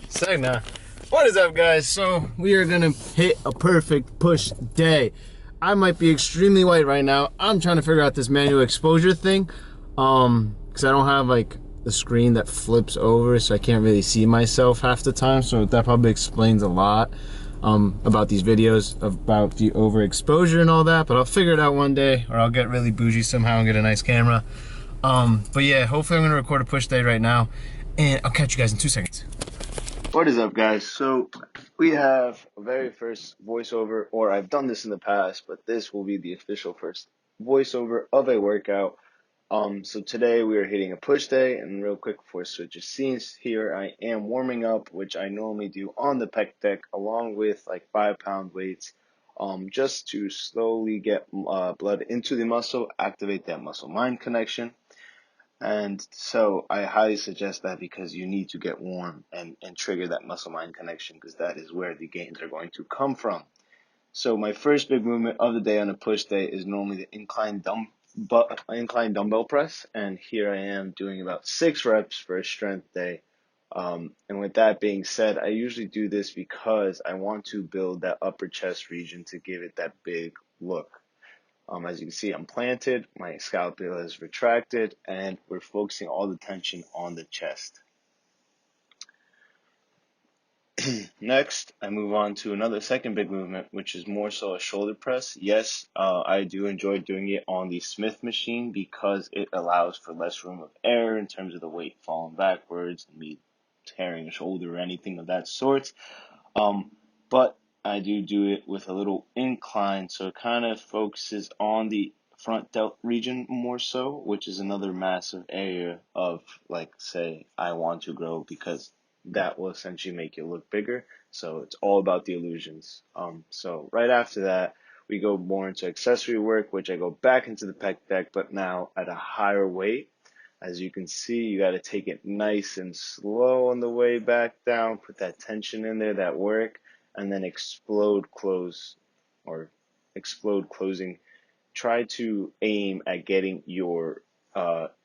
Segna. What is up, guys? So we are gonna hit a perfect push day. I might be extremely white right now. I'm trying to figure out this manual exposure thing, because I don't have like the screen that flips over, so I can't really see myself half the time. So that probably explains a lot about these videos about the overexposure and all that. But I'll figure it out one day, or I'll get really bougie somehow and get a nice camera. But yeah, hopefully I'm gonna record a push day right now, and I'll catch you guys in 2 seconds. What is up, guys? So we have a very first voiceover, or I've done this in the past, but this will be the official first voiceover of a workout. So today we are hitting a push day, and real quick before I switch scenes here, I am warming up, which I normally do on the pec deck, along with like 5-pound weights, just to slowly get blood into the muscle, activate that muscle-mind connection. And so I highly suggest that because you need to get warm and trigger that muscle mind connection, because that is where the gains are going to come from. So my first big movement of the day on a push day is normally the incline dumbbell press. And here I am doing about 6 reps for a strength day. And with that being said, I usually do this because I want to build that upper chest region to give it that big look. As you can see, I'm planted, my scapula is retracted, and we're focusing all the tension on the chest. Next, I move on to another second big movement, which is more so a shoulder press. Yes, I do enjoy doing it on the Smith machine because it allows for less room of error in terms of the weight falling backwards and me tearing a shoulder or anything of that sort. But I do it with a little incline, so it kind of focuses on the front delt region more so, which is another massive area of, like, say, I want to grow, because that will essentially make you look bigger. So it's all about the illusions. So right after that, we go more into accessory work, which I go back into the pec deck, but now at a higher weight. As you can see, you got to take it nice and slow on the way back down, put that tension in there, that work, and then explode closing. Try to aim at getting your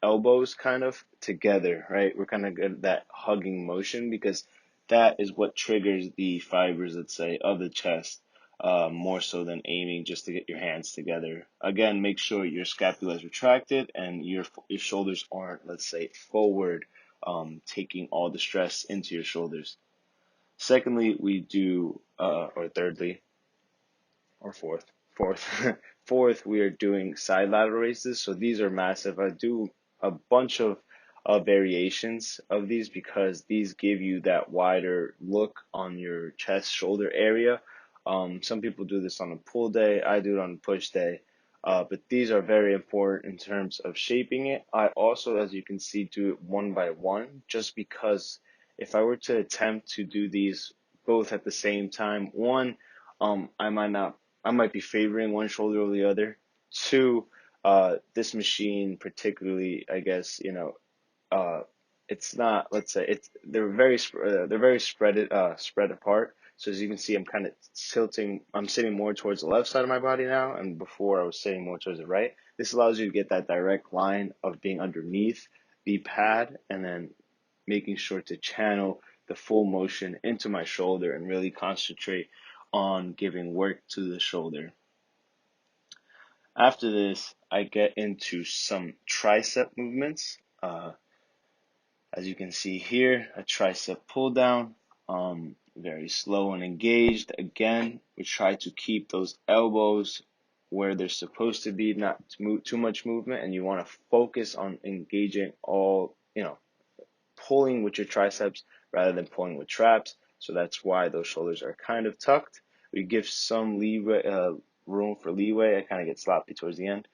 elbows kind of together, right? We're kind of good at that hugging motion, because that is what triggers the fibers, let's say, of the chest, more so than aiming just to get your hands together. Again, make sure your scapula is retracted and your shoulders aren't, let's say, forward, taking all the stress into your shoulders. Secondly, we do, or thirdly, or fourth, fourth, we are doing side lateral raises. So these are massive. I do a bunch of variations of these because these give you that wider look on your chest shoulder area. Some people do this on a pull day. I do it on a push day. But these are very important in terms of shaping it. I also, as you can see, do it one by one, just because if I were to attempt to do these both at the same time, one, I might be favoring one shoulder over the other. Two, this machine particularly, I guess, it's not, let's say, they're very spread apart. So as you can see, I'm kind of I'm sitting more towards the left side of my body now, and before I was sitting more towards the right. This allows you to get that direct line of being underneath the pad, and then making sure to channel the full motion into my shoulder and really concentrate on giving work to the shoulder. After this, I get into some tricep movements. As you can see here, a tricep pull down, very slow and engaged. Again, we try to keep those elbows where they're supposed to be, not too much movement, and you want to focus on engaging all, pulling with your triceps rather than pulling with traps. So that's why those shoulders are kind of tucked. We give some room for leeway. I kind of get sloppy towards the end,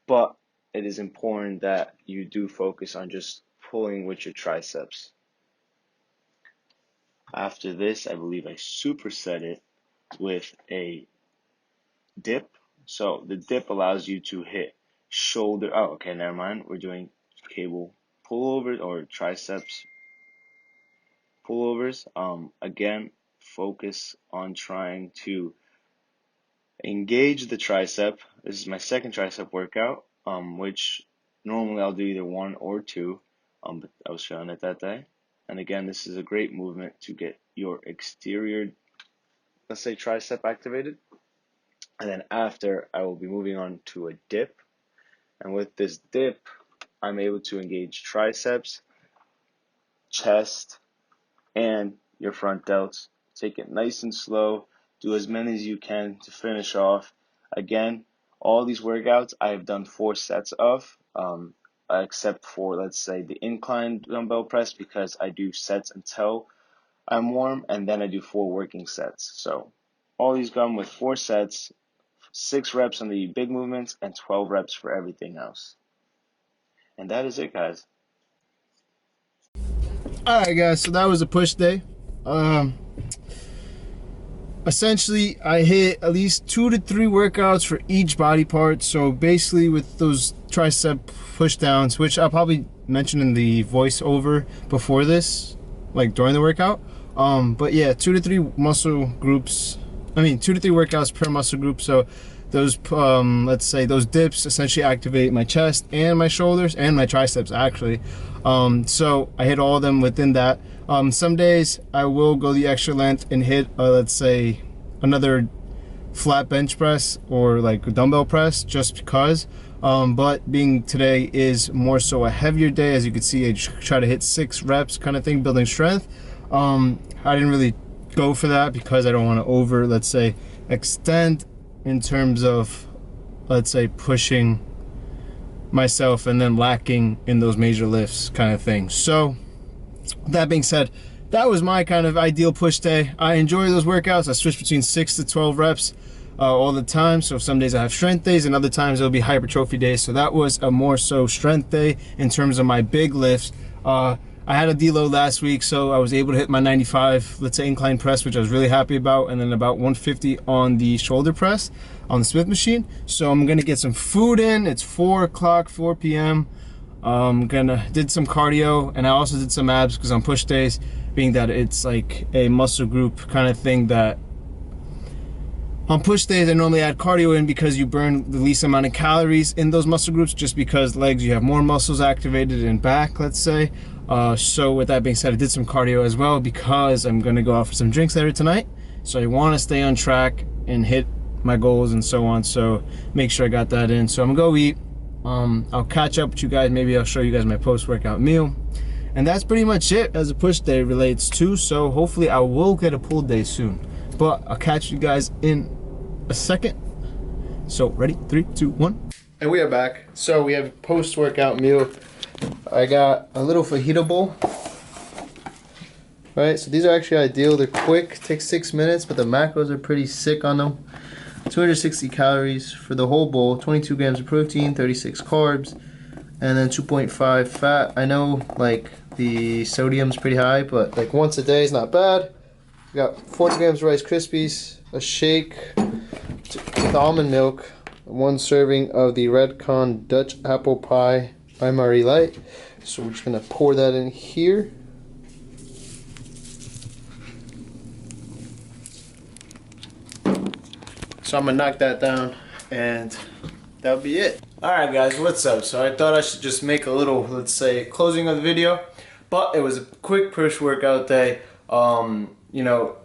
but it is important that you do focus on just pulling with your triceps. After this, I believe I superset it with a dip. So the dip allows you to hit shoulder. Oh, okay, never mind. We're doing cable pullovers or triceps pullovers. Again, focus on trying to engage the tricep. This is my second tricep workout, which normally I'll do either one or two, but I was feeling it that day. And again, this is a great movement to get your exterior, let's say, tricep activated. And then after, I will be moving on to a dip. And with this dip, I'm able to engage triceps, chest, and your front delts. Take it nice and slow. Do as many as you can to finish off. Again, all these workouts I have done 4 sets of, except for, let's say, the incline dumbbell press, because I do sets until I'm warm, and then I do 4 working sets. So all these come with 4 sets, 6 reps on the big movements, and 12 reps for everything else. And that is it, guys. Alright guys, so that was a push day. Essentially I hit at least 2 to 3 workouts for each body part. So basically with those tricep push downs, which I'll probably mention in the voiceover before this, like during the workout. But yeah, 2 to 3 muscle groups, 2 to 3 workouts per muscle group. So those let's say those dips essentially activate my chest and my shoulders and my triceps actually. So I hit all of them within that. Some days I will go the extra length and hit let's say another flat bench press or like a dumbbell press just because, but being today is more so a heavier day, as you can see I try to hit 6 reps kind of thing, building strength. I didn't really go for that because I don't want to let's say extend in terms of, let's say, pushing myself and then lacking in those major lifts kind of thing. So that being said, that was my kind of ideal push day. I enjoy those workouts. I switch between 6 to 12 reps all the time. So some days I have strength days and other times it'll be hypertrophy days. So that was a more so strength day in terms of my big lifts. I had a deload last week, so I was able to hit my 95, let's say, incline press, which I was really happy about, and then about 150 on the shoulder press on the Smith machine. So I'm gonna get some food in. It's 4 p.m. Did some cardio, and I also did some abs because on push days, being that it's like a muscle group kind of thing, that on push days I normally add cardio in because you burn the least amount of calories in those muscle groups, just because legs you have more muscles activated and back, let's say. So with that being said, I did some cardio as well because I'm gonna go out for some drinks later tonight. So I want to stay on track and hit my goals and so on. So make sure I got that in. So I'm gonna go eat. I'll catch up with you guys. Maybe I'll show you guys my post-workout meal. And that's pretty much it as a push day relates to. So hopefully I will get a pull day soon. But I'll catch you guys in a second. So ready? 3, 2, 1. And we are back. So we have post-workout meal. I got a little fajita bowl. Right, so these are actually ideal. They're quick, take 6 minutes, but the macros are pretty sick on them. 260 calories for the whole bowl, 22 grams of protein, 36 carbs, and then 2.5 fat. I know like the sodium's pretty high, but like once a day is not bad. We got 40 grams of Rice Krispies, a shake with almond milk, 1 serving of the Redcon Dutch apple pie by Marie Light. So we're just gonna pour that in here. So I'm gonna knock that down and that'll be it. Alright guys, what's up? So I thought I should just make a little, let's say, closing of the video. But it was a quick push workout day. You know,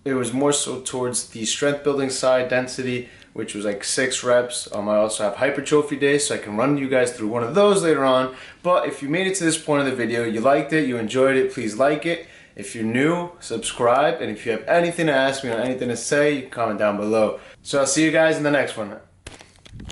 it was more so towards the strength building side, density, which was like 6 reps. I also have hypertrophy days, so I can run you guys through one of those later on. But if you made it to this point of the video, you liked it, you enjoyed it, please like it. If you're new, subscribe, and if you have anything to ask me or anything to say, you can comment down below. So I'll see you guys in the next one.